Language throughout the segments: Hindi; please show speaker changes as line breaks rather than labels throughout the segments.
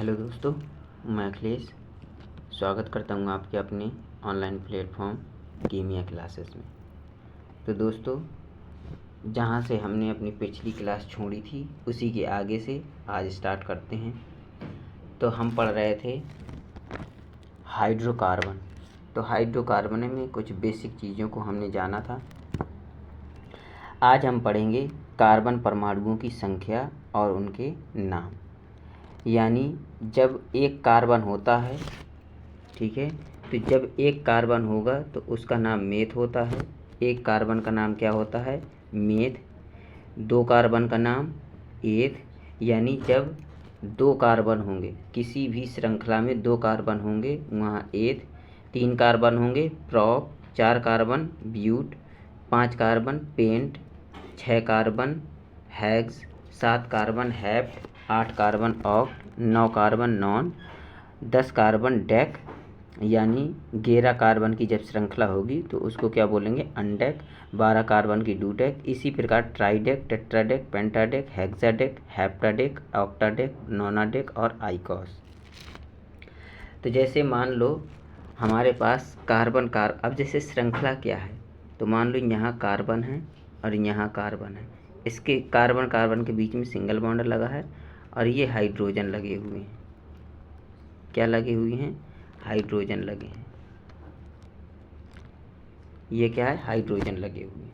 हेलो दोस्तों, मैं अखिलेश स्वागत करता हूँ आपके अपने ऑनलाइन प्लेटफॉर्म कीमिया क्लासेस में। तो दोस्तों, जहाँ से हमने अपनी पिछली क्लास छोड़ी थी उसी के आगे से आज स्टार्ट करते हैं। तो हम पढ़ रहे थे हाइड्रोकार्बन। तो हाइड्रोकार्बन में कुछ बेसिक चीज़ों को हमने जाना था। आज हम पढ़ेंगे कार्बन परमाणुओं की संख्या और उनके नाम। यानी जब एक कार्बन होता है, ठीक है, तो जब एक कार्बन होगा तो उसका नाम मेथ होता है। एक कार्बन का नाम क्या होता है? मेथ। दो कार्बन का नाम एथ। यानी जब दो कार्बन होंगे, किसी भी श्रृंखला में दो कार्बन होंगे वहाँ एथ। तीन कार्बन होंगे प्रॉप, चार कार्बन ब्यूट, पाँच कार्बन पेंट, छः कार्बन हैग्स, सात कार्बन हैप्ट, आठ कार्बन ऑक्ट, नौ कार्बन नॉन, 10 कार्बन डेक। यानी 11 कार्बन की जब श्रृंखला होगी तो उसको क्या बोलेंगे? अनडेक। 12 कार्बन की डूडेक। इसी प्रकार ट्राइडेक, टेट्राडेक, पेंटाडेक, हेक्साडेक, हेप्टाडेक, ऑक्टाडेक, नोनाडेक और आइकॉस। तो जैसे मान लो हमारे पास अब जैसे श्रृंखला क्या है, तो मान लो यहाँ कार्बन है और यहाँ कार्बन है। इसके कार्बन कार्बन के बीच में सिंगल बॉन्ड लगा है और ये हाइड्रोजन लगे हुए हैं। क्या लगे हुए हैं? हाइड्रोजन लगे हैं। ये क्या है? हाइड्रोजन लगे हुए हैं।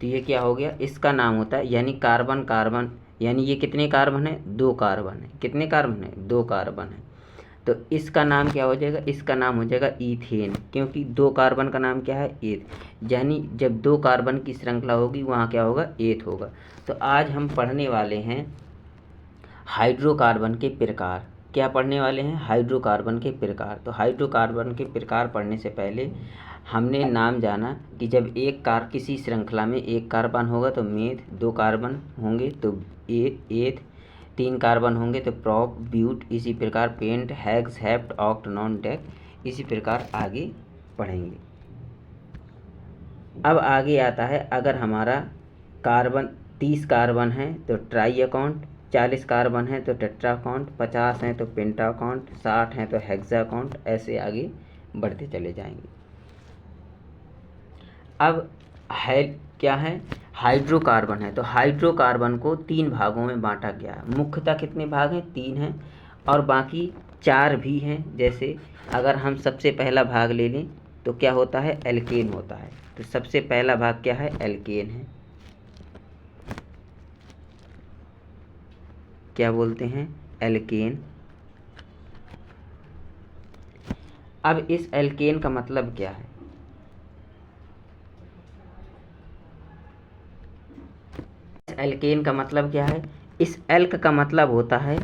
तो ये क्या हो गया? इसका नाम होता है, यानी कार्बन कार्बन, यानी ये कितने कार्बन है? दो कार्बन है। कितने कार्बन है? दो कार्बन है। तो इसका नाम क्या हो जाएगा? इसका नाम हो जाएगा ईथेन, क्योंकि दो कार्बन का नाम क्या है? एथ। यानी जब दो कार्बन की श्रृंखला होगी वहाँ क्या होगा? एथ होगा। तो आज हम पढ़ने वाले हैं हाइड्रोकार्बन के प्रकार। क्या पढ़ने वाले हैं? हाइड्रोकार्बन के प्रकार। तो हाइड्रोकार्बन के प्रकार पढ़ने से पहले हमने नाम जाना कि जब किसी श्रृंखला में एक कार्बन होगा तो मेथ, दो कार्बन होंगे तो एथ, तीन कार्बन होंगे तो प्रॉप, ब्यूट, इसी प्रकार pent, hex, hept, oct, non, dec. इसी प्रकार आगे पढ़ेंगे। अब आगे आता है, अगर हमारा कार्बन 30 कार्बन है तो ट्राई अकाउंट, 40 कार्बन है तो टेट्रा अकाउंट, 50 हैं तो पेंटा अकाउंट, 60 हैं तो हेक्सा अकाउंट। ऐसे आगे बढ़ते चले जाएंगे। अब है क्या है? हाइड्रोकार्बन है। तो हाइड्रोकार्बन को 3 भागों में बांटा गया है। मुख्यतः कितने भाग हैं? 3 हैं और बाकी 4 भी हैं। जैसे अगर हम सबसे पहला भाग ले लें तो क्या होता है? एल्केन होता है। तो सबसे पहला भाग क्या है? एल्केन है। क्या बोलते हैं? एल्केन। अब इस एल्केन का मतलब क्या है? एल्केन का मतलब क्या है? इस एल्क का मतलब होता है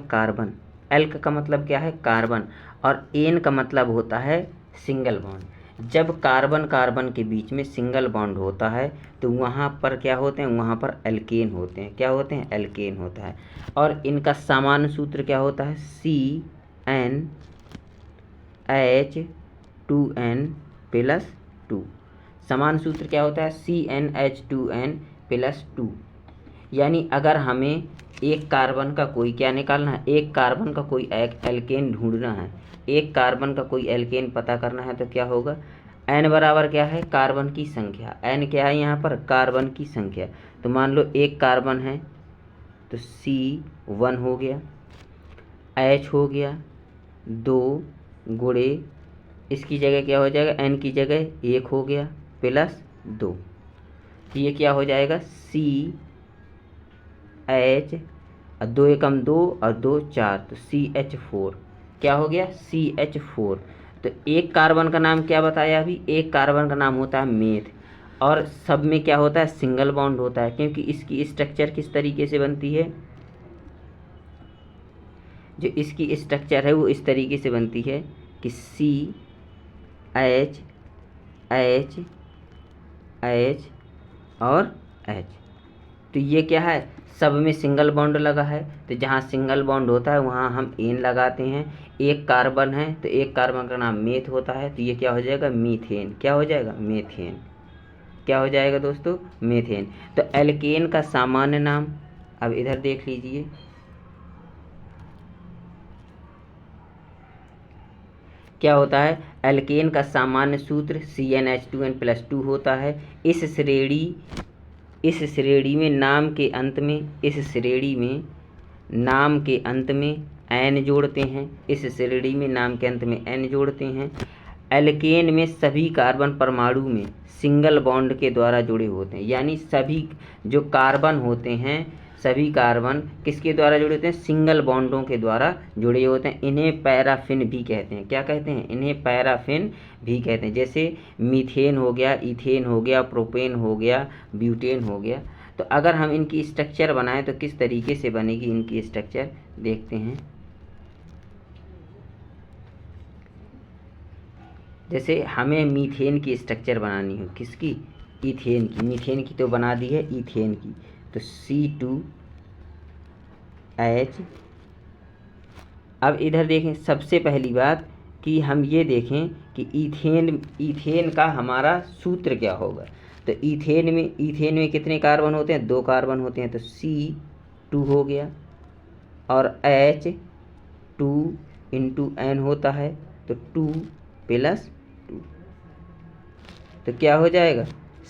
कार्बन। एल्क का मतलब क्या है? कार्बन। और एन का मतलब होता है सिंगल बॉन्ड। जब कार्बन कार्बन के बीच में सिंगल बॉन्ड होता है तो वहाँ पर क्या होते हैं? वहाँ पर एल्केन होते हैं। क्या होते हैं? एल्केन होता है। और इनका सामान्य सूत्र क्या होता है? CnH2n+2। समान सूत्र क्या होता है? CnH2n+2। यानी अगर हमें एक कार्बन का कोई क्या निकालना है? एक कार्बन का कोई एल्केन ढूंढना है, एक कार्बन का कोई एल्केन पता करना है तो क्या होगा? n बराबर क्या है? कार्बन की संख्या। n क्या है यहाँ पर? कार्बन की संख्या। तो मान लो एक कार्बन है तो C1 हो गया, H हो गया 2 गुणे इसकी जगह क्या हो जाएगा? n की जगह 1 हो गया +2। तो ये क्या हो जाएगा? CH, 2 एकम 2 और 2 4, तो CH4। क्या हो गया? CH4। तो एक कार्बन का नाम क्या बताया अभी? एक कार्बन का नाम होता है मेथ। और सब में क्या होता है? सिंगल बॉन्ड होता है, क्योंकि इसकी स्ट्रक्चर किस तरीके से बनती है? जो इसकी स्ट्रक्चर है वो इस तरीके से बनती है कि CH H H और H। तो ये क्या है? सब में सिंगल बॉन्ड लगा है। तो जहाँ सिंगल बॉन्ड होता है वहाँ हम एन लगाते हैं। एक कार्बन है तो एक कार्बन का नाम मेथ होता है, तो ये क्या हो जाएगा? मीथेन। क्या हो जाएगा? मीथेन। क्या हो जाएगा दोस्तों, मीथेन। तो एल्केन का सामान्य नाम, अब इधर देख लीजिए, क्या होता है, एल्केन का सामान्य सूत्र CnH2n+2 होता है। इस श्रेणी में नाम के अंत में एन जोड़ते हैं। इस श्रेणी में नाम के अंत में एन जोड़ते हैं। एल्केन में सभी कार्बन परमाणु में सिंगल बॉन्ड के द्वारा जुड़े होते हैं, यानी सभी जो कार्बन होते हैं, सभी कार्बन किसके द्वारा जुड़े होते हैं, सिंगल बॉन्डों के द्वारा जुड़े होते हैं। इन्हें पैराफिन भी कहते हैं। क्या कहते हैं, इन्हें पैराफिन भी कहते हैं। जैसे मीथेन हो गया, इथेन हो गया, प्रोपेन हो गया, ब्यूटेन हो गया। तो अगर हम इनकी स्ट्रक्चर बनाएं तो किस तरीके से बनेगी इनकी स्ट्रक्चर, देखते हैं। जैसे हमें मीथेन की स्ट्रक्चर बनानी हो, किसकी, इथेन की। मीथेन की तो बना दी है, इथेन की तो C2H। अब इधर देखें, सबसे पहली बात कि हम ये देखें कि इथेन का हमारा सूत्र क्या होगा। तो इथेन में कितने कार्बन होते हैं, 2 कार्बन होते हैं। तो C2 हो गया और H2 इंटू N होता है, तो 2+2। तो क्या हो जाएगा,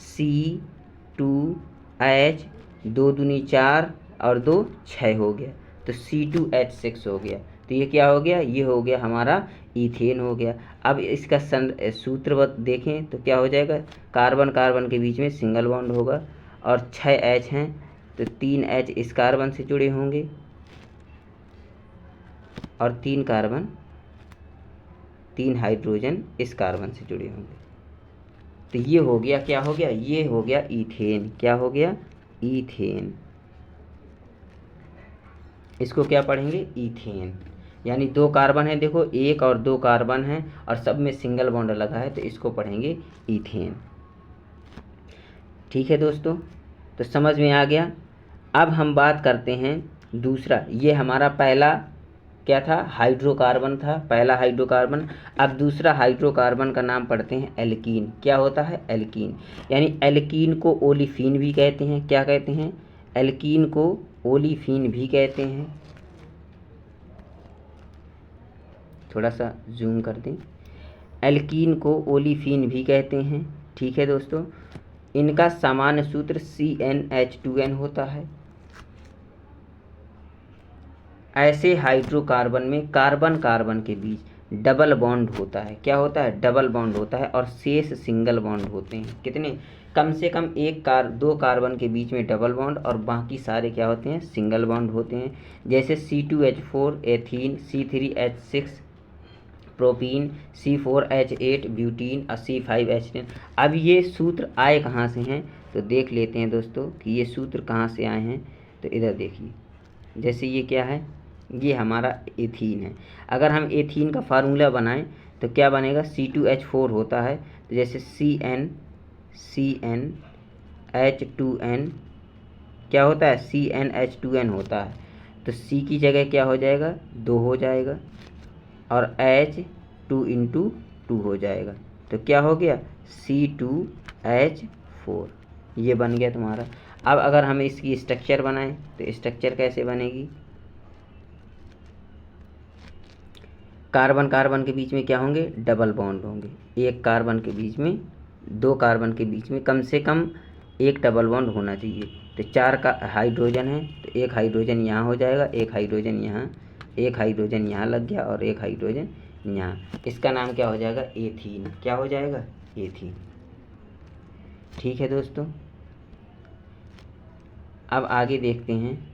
C2H, 2 दूनी 4 और 2 6 हो गया, तो C2H6 हो गया। तो ये क्या हो गया, ये हो गया हमारा इथेन हो गया। अब इसका सूत्र देखें तो क्या हो जाएगा, कार्बन कार्बन के बीच में सिंगल बॉन्ड होगा और 6 H हैं, तो 3 H इस कार्बन से जुड़े होंगे और 3 हाइड्रोजन इस कार्बन से जुड़े होंगे। तो ये हो गया, क्या हो गया, ये हो गया इथेन। क्या हो गया, इथेन। इसको क्या पढ़ेंगे, इथेन। यानी 2 कार्बन है, देखो 1 और 2 कार्बन है और सब में सिंगल बॉन्ड लगा है, तो इसको पढ़ेंगे इथेन। ठीक है दोस्तों, तो समझ में आ गया। अब हम बात करते हैं दूसरा। ये हमारा पहला क्या था, हाइड्रोकार्बन था, पहला हाइड्रोकार्बन। अब दूसरा हाइड्रोकार्बन का नाम पढ़ते हैं एल्कीन। क्या होता है, एल्कीन। यानी एल्कीन को ओलिफिन भी कहते हैं। क्या कहते हैं, एल्कीन को ओलिफिन भी कहते हैं। थोड़ा सा जूम कर दें, एल्कीन को ओलिफिन भी कहते हैं। ठीक है दोस्तों, इनका सामान्य सूत्र CnH2n होता है। ऐसे हाइड्रोकार्बन में कार्बन कार्बन के बीच डबल बॉन्ड होता है। क्या होता है, डबल बॉन्ड होता है और शेष सिंगल बॉन्ड होते हैं। कितने, कम से कम 2 कार्बन के बीच में डबल बॉन्ड और बाकी सारे क्या होते हैं, सिंगल बॉन्ड होते हैं। जैसे C2H4 ethene, C3H6 propene, C4H8 butene और C5H10। अब ये सूत्र आए कहाँ से हैं, तो देख लेते हैं दोस्तों कि ये सूत्र कहाँ से आए हैं। तो इधर देखिए, जैसे ये क्या है, ये हमारा एथीन है। अगर हम एथीन का फार्मूला बनाएं तो क्या बनेगा, C2H4 होता है, तो जैसे CnH2n क्या होता है, CnH2n होता है, तो C की जगह क्या हो जाएगा, 2 हो जाएगा और H 2 इंटू 2 हो जाएगा, तो क्या हो गया, C2H4। ये बन गया तुम्हारा। अब अगर हम इसकी स्ट्रक्चर बनाएं तो स्ट्रक्चर कैसे बनेगी, कार्बन कार्बन के बीच में क्या होंगे, डबल बॉन्ड होंगे। 1 कार्बन के बीच में, 2 कार्बन के बीच में कम से कम 1 डबल बॉन्ड होना चाहिए। तो 4 का हाइड्रोजन है, तो 1 हाइड्रोजन यहाँ हो जाएगा, 1 हाइड्रोजन यहाँ, 1 हाइड्रोजन यहाँ लग गया और 1 हाइड्रोजन यहाँ। इसका नाम क्या हो जाएगा, एथीन। क्या हो जाएगा, एथीन। ठीक है दोस्तों, अब आगे देखते हैं।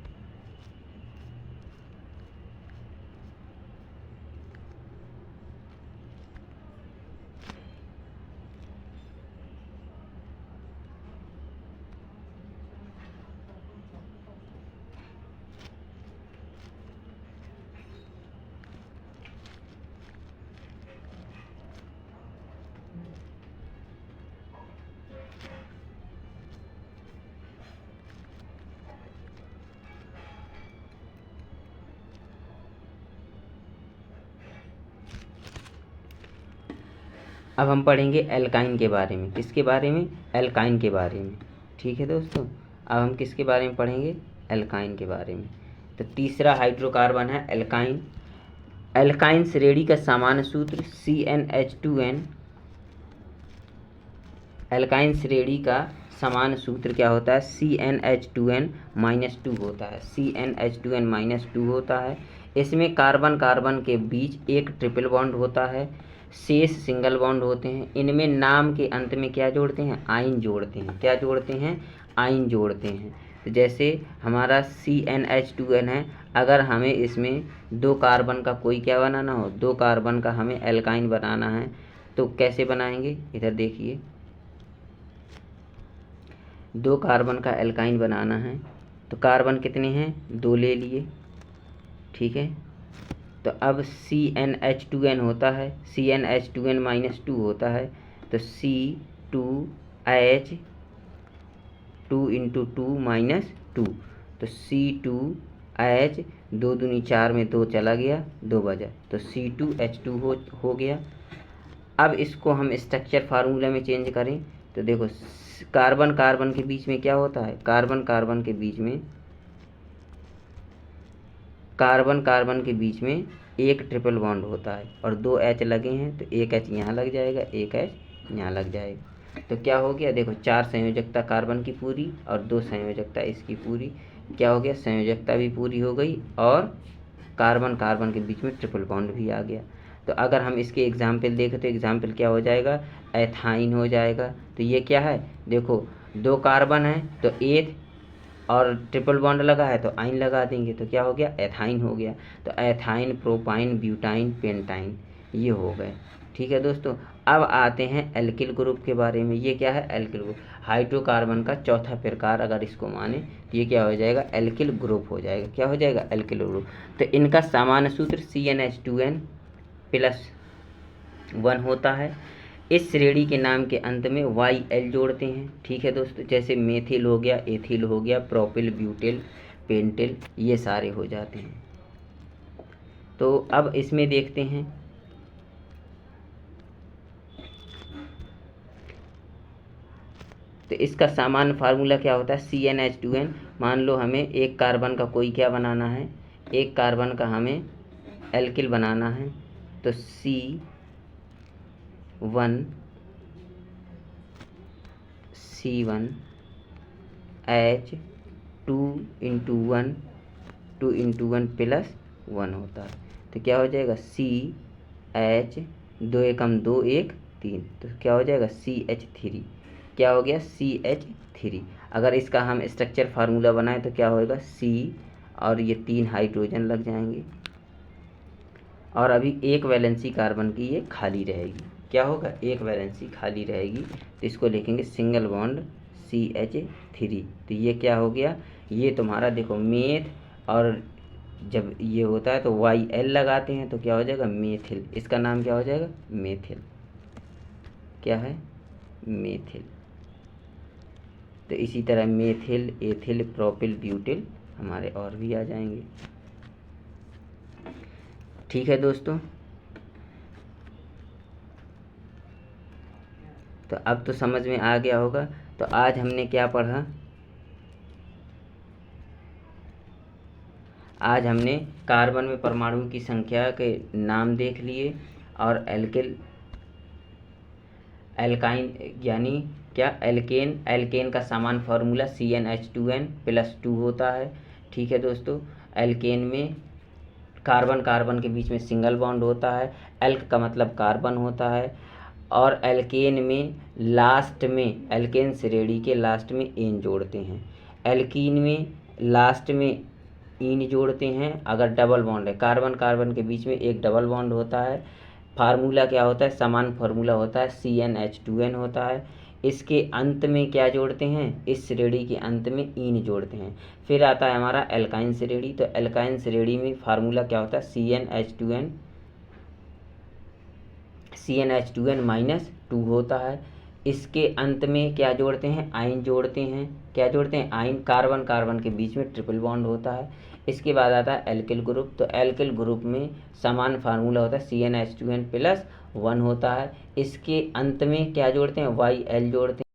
अब हम पढ़ेंगे एल्काइन के बारे में। किसके बारे में? एल्काइन के बारे में। ठीक है दोस्तों, अब हम किसके बारे में पढ़ेंगे? एल्काइन के बारे में। तो तीसरा हाइड्रोकार्बन है एल्काइन। एल्काइन श्रेणी का सामान्य सूत्र CnH2n। एल्काइन श्रेणी का सामान्य सूत्र क्या होता है? CnH2n-2 होता है। CnH2n-2 होता है। इसमें कार्बन कार्बन के बीच एक ट्रिपल बॉन्ड होता है, शेष सिंगल बॉन्ड होते हैं। इनमें नाम के अंत में क्या जोड़ते हैं? आयन जोड़ते हैं। क्या जोड़ते हैं? आयन जोड़ते हैं। तो जैसे हमारा CnH2n है, अगर हमें इसमें 2 कार्बन का कोई क्या बनाना हो, 2 कार्बन का हमें एल्काइन बनाना है, तो कैसे बनाएंगे? इधर देखिए, 2 कार्बन का एल्काइन बनाना है तो कार्बन कितने हैं? 2 ले लिए। ठीक है, तो अब CnH2n होता है, CnH2n-2 होता है, तो C2H 2 × 2 - 2, तो C2H 2 दूनी 4 में 2 चला गया, 2 बचा, तो C2H2 हो गया। अब इसको हम स्ट्रक्चर फार्मूला में चेंज करें तो देखो, कार्बन कार्बन के बीच में क्या होता है? कार्बन कार्बन के बीच में एक ट्रिपल बॉन्ड होता है और 2 H लगे हैं, तो एक H यहाँ लग जाएगा, एक H यहाँ लग जाएगा। तो क्या हो गया? देखो, 4 संयोजकता कार्बन की पूरी और 2 संयोजकता इसकी पूरी। क्या हो गया? संयोजकता भी पूरी हो गई और कार्बन कार्बन के बीच में ट्रिपल बॉन्ड भी आ गया। तो अगर हम इसके एग्जाम्पल देखें तो एग्जाम्पल क्या हो जाएगा? एथाइन हो जाएगा। तो ये क्या है? देखो, 2 कार्बन है तो एथ और ट्रिपल बॉन्ड लगा है तो आइन लगा देंगे, तो क्या हो गया? एथाइन हो गया। तो एथाइन, प्रोपाइन, ब्यूटाइन, पेंटाइन, ये हो गए। ठीक है दोस्तों, अब आते हैं एल्किल ग्रुप के बारे में। ये क्या है? एल्किल ग्रुप हाइड्रोकार्बन का चौथा प्रकार, अगर इसको माने तो ये क्या हो जाएगा? एल्किल ग्रुप हो जाएगा। क्या हो जाएगा? Alkyl group. तो इनका सामान्य सूत्र CnH2n+1 होता है। इस श्रेणी के नाम के अंत में YL जोड़ते हैं। ठीक है दोस्तों, जैसे मेथिल हो गया, एथिल हो गया, प्रोपिल, ब्यूटिल, पेंटिल, ये सारे हो जाते हैं। तो अब इसमें देखते हैं, तो इसका सामान्य फार्मूला क्या होता है? CnH2n। मान लो हमें एक कार्बन का कोई क्या बनाना है, एक कार्बन का हमें एल्किल बनाना है, तो C1H 2 × 1 +1 होता है। तो क्या हो जाएगा? CH 2 एकम 2 1 3, तो क्या हो जाएगा? CH3। क्या हो गया? CH3। अगर इसका हम स्ट्रक्चर फार्मूला बनाएं तो क्या होएगा? C और ये 3 हाइड्रोजन लग जाएंगे और अभी एक वैलेंसी कार्बन की ये खाली रहेगी। क्या होगा? एक वैलेंसी खाली रहेगी, तो इसको लिखेंगे सिंगल बॉन्ड CH3। तो ये क्या हो गया? ये तुम्हारा देखो मेथ, और जब ये होता है तो YL लगाते हैं तो क्या हो जाएगा? मेथिल। इसका नाम क्या हो जाएगा? मेथिल। क्या है? मेथिल। तो इसी तरह मेथिल, एथिल, प्रोपिल, ब्यूटिल हमारे और भी आ जाएंगे। ठीक है दोस्तों, तो अब तो समझ में आ गया होगा। तो आज हमने क्या पढ़ा? आज हमने कार्बन में परमाणु की संख्या के नाम देख लिए और एल्काइन यानी क्या? एल्केन का समान फार्मूला CnH2n+2 होता है। ठीक है दोस्तों, एल्केन में कार्बन कार्बन के बीच में सिंगल बॉन्ड होता है, एल्क का मतलब कार्बन होता है, और एल्केन में लास्ट में, एल्केन श्रेणी के लास्ट में एन जोड़ते हैं। एल्कीन में लास्ट में इन जोड़ते हैं अगर डबल बॉन्ड है। कार्बन कार्बन के बीच में एक डबल बॉन्ड होता है। फार्मूला क्या होता है? समान फार्मूला होता है, CnH2n होता है। इसके अंत में क्या जोड़ते हैं? इस श्रेणी के अंत में इन जोड़ते हैं। फिर आता है हमारा एल्काइन श्रेणी। तो एल्काइन श्रेणी में फार्मूला क्या होता है? CnH2n-2 होता है। इसके अंत में क्या जोड़ते हैं? आयन जोड़ते हैं। क्या जोड़ते हैं? आयन। कार्बन कार्बन के बीच में ट्रिपल बॉन्ड होता है। इसके बाद आता है एल्किल ग्रुप। तो एल्किल ग्रुप में समान फार्मूला होता है CnH2n+1 1 होता है। इसके अंत में क्या जोड़ते हैं, YL जोड़ते हैं।